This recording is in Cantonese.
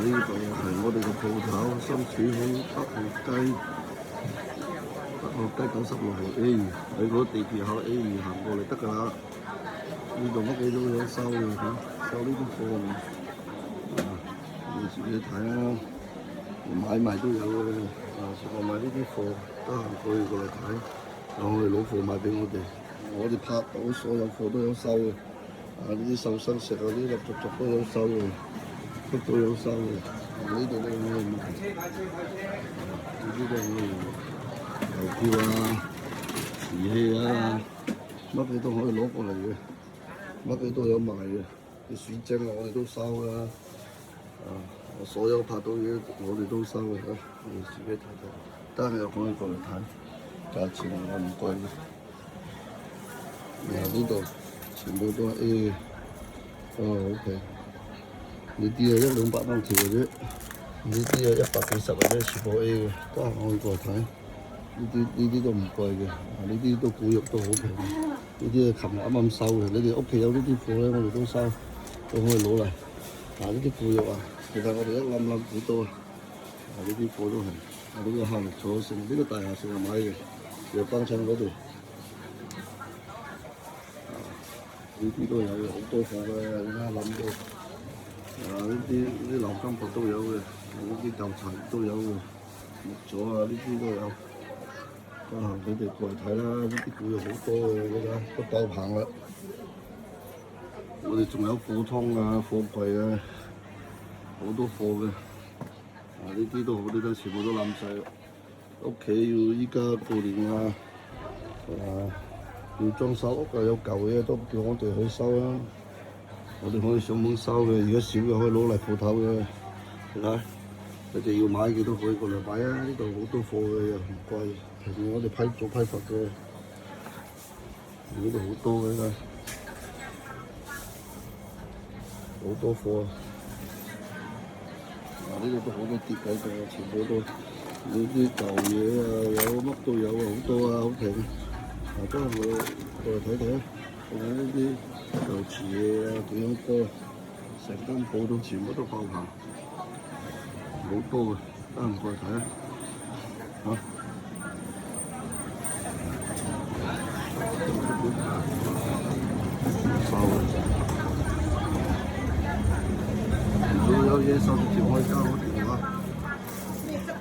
呢度係我哋個鋪頭，深水埗北號街96號 A 喺嗰地鐵口 A 行過嚟得㗎啦。呢度乜嘢都有收嘅，收呢啲貨你自己睇啦。買賣都有嘅，我買呢啲貨，得閒可以過嚟睇，我哋攞貨賣俾我哋拍到所有貨都有收嘅。呢啲瘦身石呢啲陸續都有收嘅，都有收嘅。呢度都有賣，呢啲都有郵票啊、儀器啊，乜嘢都可以攞過嚟嘅，乜嘢都有賣嘅。啲水晶啊，我哋都收㗎。所有拍到嘢我哋都收嘅，你自己睇睇，得閒又可以過嚟睇，價錢我唔貴嘅。呢度全部都係 A 嘅，好平。呢啲係100-200蚊條嘅啫，呢啲係100幾十嘅啫，全部 A 嘅，得閒可以過嚟睇。呢啲都唔貴嘅，呢啲都古玉都好平嘅。呢啲係琴日啱啱收嘅，你哋屋企有呢啲貨咧，我哋都收，都可以攞嚟。呢啲古玉啊，其實我哋一冧好多啊！呢啲貨都係，呢個客力坐成呢個大廈成日買嘅，又幫襯嗰度。呢啲都有好多貨嘅，而家諗到。呢啲流金箔都有嘅，呢啲舊柴都有嘅，木咗呢啲都有。得閒你哋過嚟睇啦，呢啲古玉好多嘅，而家都爆棚啦。我哋仲有貨倉啊、貨櫃啊，好多貨嘅。呢啲都好，呢啲全部都冧晒。屋企要依家過年啊，要裝修屋啊，有舊嘢都叫我哋去收啦。我哋可以上門收嘅，如果少嘅可以攞嚟鋪頭嘅。你睇，你哋要買嘅都可以過嚟買啊！呢度好多貨嘅，又唔貴，平時我哋做批發嘅。呢度好多嘅，好多貨啊！呢度都好多碟喺度，全部都呢啲舊嘢啊，有乜都有啊，好多啊，好平。都係我過嚟睇睇啊！仲有呢啲舊瓷嘢啊，幾樣多，成間鋪都全部都爆棚，好多嘅，得閒過嚟睇啊！收嘅，如果有嘢收直接可以交我哋。